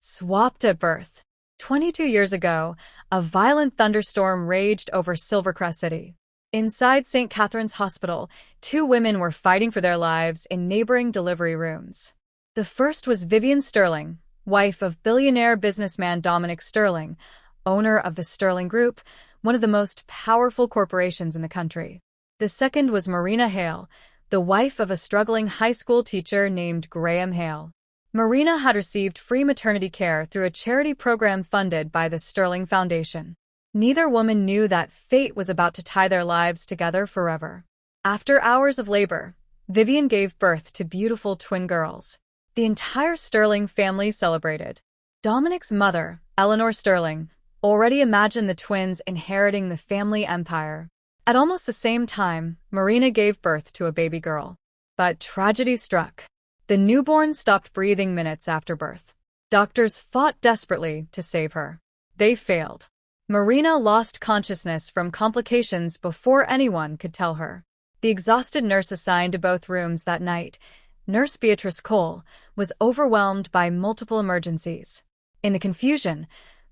Swapped at birth. 22 years ago, a violent thunderstorm raged over Silvercrest City. Inside St. Catherine's Hospital, two women were fighting for their lives in neighboring delivery rooms. The first was Vivian Sterling, wife of billionaire businessman Dominic Sterling, owner of the Sterling Group, one of the most powerful corporations in the country. The second was Marina Hale, the wife of a struggling high school teacher named Graham Hale. Marina had received free maternity care through a charity program funded by the Sterling Foundation. Neither woman knew that fate was about to tie their lives together forever. After hours of labor, Vivian gave birth to beautiful twin girls. The entire Sterling family celebrated. Dominic's mother, Eleanor Sterling, already imagined the twins inheriting the family empire. At almost the same time, Marina gave birth to a baby girl. But tragedy struck. The newborn stopped breathing minutes after birth. Doctors fought desperately to save her. They failed. Marina lost consciousness from complications before anyone could tell her. The exhausted nurse assigned to both rooms that night, Nurse Beatrice Cole, was overwhelmed by multiple emergencies. In the confusion,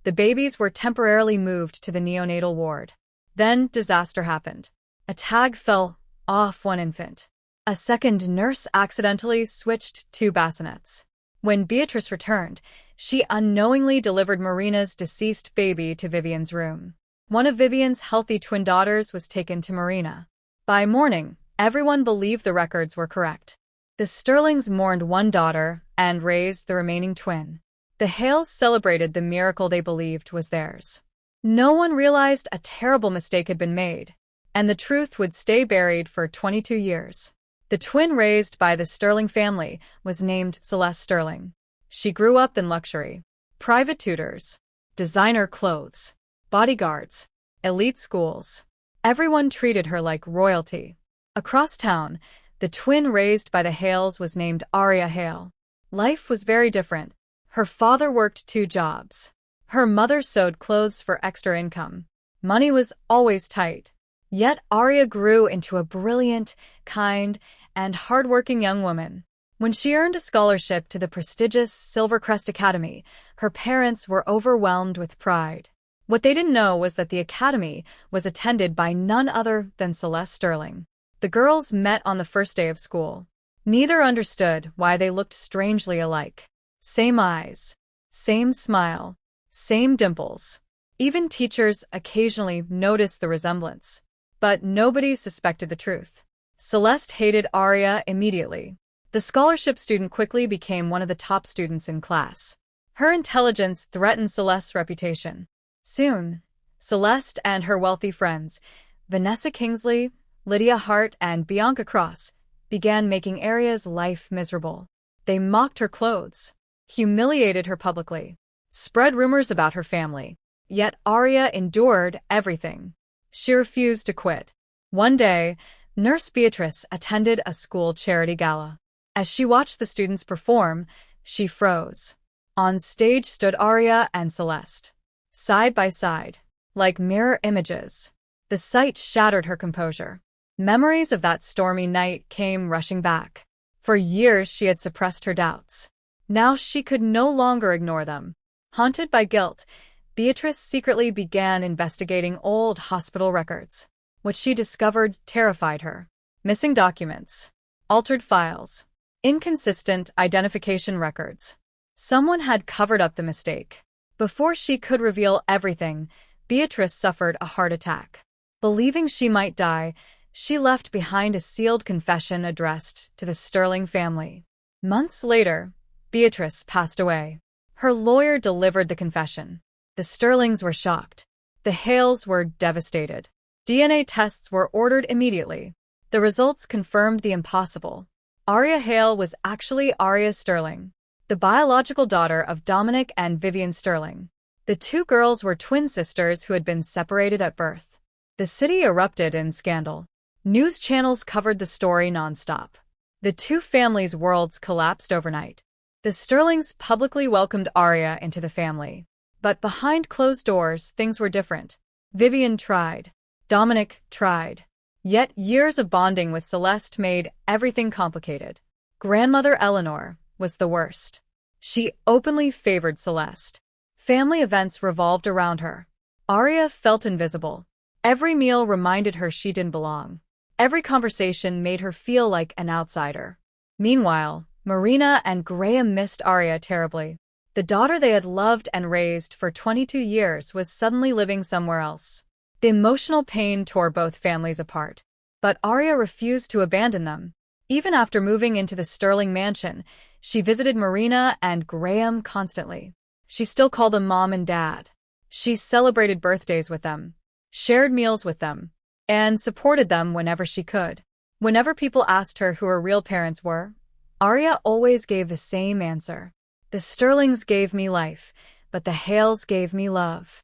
the babies were temporarily moved to the neonatal ward. Then disaster happened. A tag fell off one infant. A second nurse accidentally switched two bassinets. When Beatrice returned, she unknowingly delivered Marina's deceased baby to Vivian's room. One of Vivian's healthy twin daughters was taken to Marina. By morning, everyone believed the records were correct. The Sterlings mourned one daughter and raised the remaining twin. The Hales celebrated the miracle they believed was theirs. No one realized a terrible mistake had been made, and the truth would stay buried for 22 years. The twin raised by the Sterling family was named Celeste Sterling. She grew up in luxury. Private tutors, designer clothes, bodyguards, elite schools. Everyone treated her like royalty. Across town, the twin raised by the Hales was named Aria Hale. Life was very different. Her father worked 2 jobs. Her mother sewed clothes for extra income. Money was always tight. Yet Aria grew into a brilliant, kind, and hardworking young woman. When she earned a scholarship to the prestigious Silvercrest Academy, her parents were overwhelmed with pride. What they didn't know was that the academy was attended by none other than Celeste Sterling. The girls met on the first day of school. Neither understood why they looked strangely alike. Same eyes, same smile, same dimples. Even teachers occasionally noticed the resemblance. But nobody suspected the truth. Celeste hated Aria immediately. The scholarship student quickly became one of the top students in class. Her intelligence threatened Celeste's reputation. Soon, Celeste and her wealthy friends, Vanessa Kingsley, Lydia Hart, and Bianca Cross, began making Aria's life miserable. They mocked her clothes, humiliated her publicly, spread rumors about her family. Yet Aria endured everything. She refused to quit. One day, Nurse Beatrice attended a school charity gala. As she watched the students perform, she froze. On stage stood Aria and Celeste, side by side, like mirror images. The sight shattered her composure. Memories of that stormy night came rushing back. For years she had suppressed her doubts. Now she could no longer ignore them. Haunted by guilt, Beatrice secretly began investigating old hospital records. What she discovered terrified her. Missing documents, altered files, inconsistent identification records. Someone had covered up the mistake. Before she could reveal everything, Beatrice suffered a heart attack. Believing she might die, she left behind a sealed confession addressed to the Sterling family. Months later, Beatrice passed away. Her lawyer delivered the confession. The Sterlings were shocked. The Hales were devastated. DNA tests were ordered immediately. The results confirmed the impossible. Aria Hale was actually Aria Sterling, the biological daughter of Dominic and Vivian Sterling. The two girls were twin sisters who had been separated at birth. The city erupted in scandal. News channels covered the story nonstop. The two families' worlds collapsed overnight. The Sterlings publicly welcomed Aria into the family. But behind closed doors, things were different. Vivian tried. Dominic tried. Yet years of bonding with Celeste made everything complicated. Grandmother Eleanor was the worst. She openly favored Celeste. Family events revolved around her. Arya felt invisible. Every meal reminded her she didn't belong. Every conversation made her feel like an outsider. Meanwhile, Marina and Graham missed Arya terribly. The daughter they had loved and raised for 22 years was suddenly living somewhere else. The emotional pain tore both families apart. But Arya refused to abandon them. Even after moving into the Sterling mansion, she visited Marina and Graham constantly. She still called them Mom and Dad. She celebrated birthdays with them, shared meals with them, and supported them whenever she could. Whenever people asked her who her real parents were, Arya always gave the same answer. The Sterlings gave me life, but the Hales gave me love.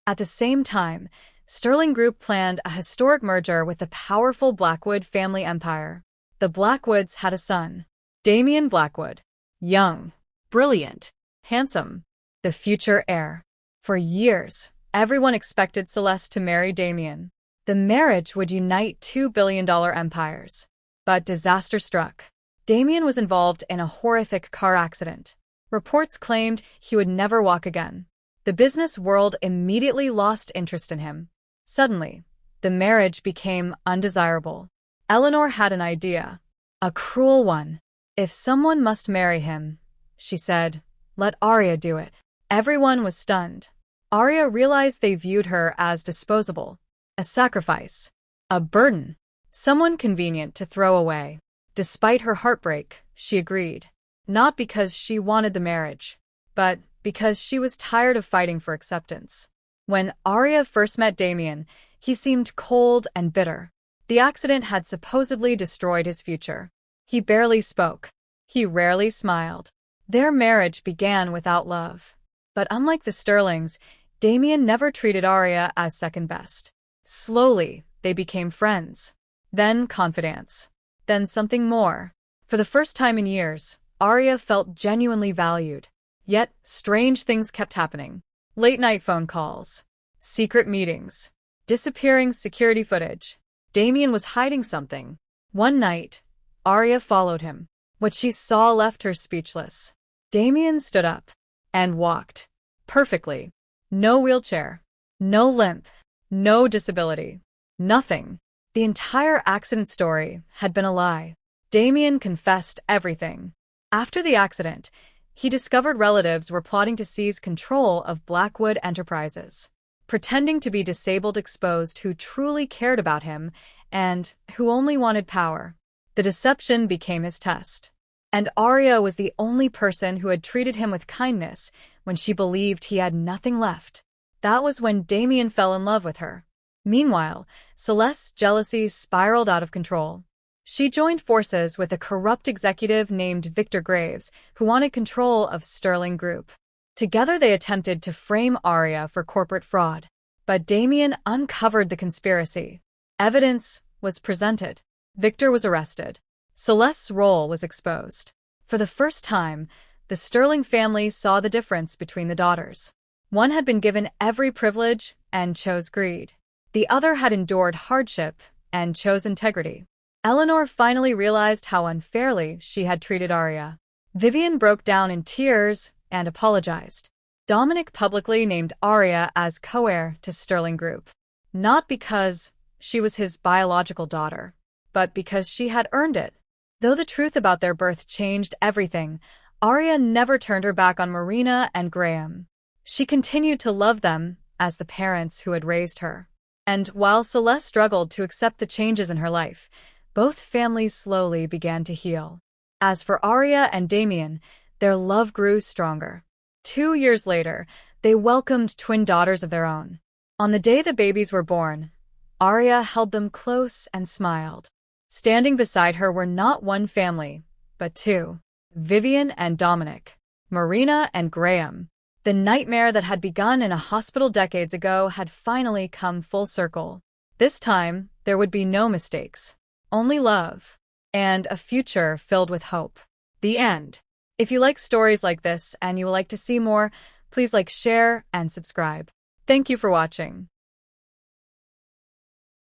At the same time, Sterling Group planned a historic merger with the powerful Blackwood family empire. The Blackwoods had a son, Damian Blackwood. Young, brilliant, handsome, the future heir. For years, everyone expected Celeste to marry Damian. The marriage would unite $2 billion empires. But disaster struck. Damian was involved in a horrific car accident. Reports claimed he would never walk again. The business world immediately lost interest in him. Suddenly, the marriage became undesirable. Eleanor had an idea. A cruel one. If someone must marry him, she said, let Arya do it. Everyone was stunned. Arya realized they viewed her as disposable. A sacrifice. A burden. Someone convenient to throw away. Despite her heartbreak, she agreed. Not because she wanted the marriage, but because she was tired of fighting for acceptance. When Arya first met Damian, he seemed cold and bitter. The accident had supposedly destroyed his future. He barely spoke. He rarely smiled. Their marriage began without love. But unlike the Sterlings, Damian never treated Arya as second best. Slowly, they became friends. Then confidants. Then something more. For the first time in years, Arya felt genuinely valued. Yet, strange things kept happening. Late-night phone calls. Secret meetings. Disappearing security footage. Damian was hiding something. One night, Arya followed him. What she saw left her speechless. Damian stood up and walked. Perfectly. No wheelchair. No limp. No disability. Nothing. The entire accident story had been a lie. Damian confessed everything. After the accident, he discovered relatives were plotting to seize control of Blackwood Enterprises, pretending to be disabled exposed who truly cared about him and who only wanted power. The deception became his test. And Arya was the only person who had treated him with kindness when she believed he had nothing left. That was when Damian fell in love with her. Meanwhile, Celeste's jealousy spiraled out of control. She joined forces with a corrupt executive named Victor Graves, who wanted control of Sterling Group. Together they attempted to frame Arya for corporate fraud. But Damian uncovered the conspiracy. Evidence was presented. Victor was arrested. Celeste's role was exposed. For the first time, the Sterling family saw the difference between the daughters. One had been given every privilege and chose greed. The other had endured hardship and chose integrity. Eleanor finally realized how unfairly she had treated Arya. Vivian broke down in tears and apologized. Dominic publicly named Arya as co-heir to Sterling Group. Not because she was his biological daughter, but because she had earned it. Though the truth about their birth changed everything, Arya never turned her back on Marina and Graham. She continued to love them as the parents who had raised her. And while Celeste struggled to accept the changes in her life, both families slowly began to heal. As for Arya and Damian, their love grew stronger. 2 years later, they welcomed twin daughters of their own. On the day the babies were born, Arya held them close and smiled. Standing beside her were not one family, but two. Vivian and Dominic. Marina and Graham. The nightmare that had begun in a hospital decades ago had finally come full circle. This time, there would be no mistakes. Only love. And a future filled with hope. The end. If you like stories like this and you would like to see more, please like, share, and subscribe. Thank you for watching.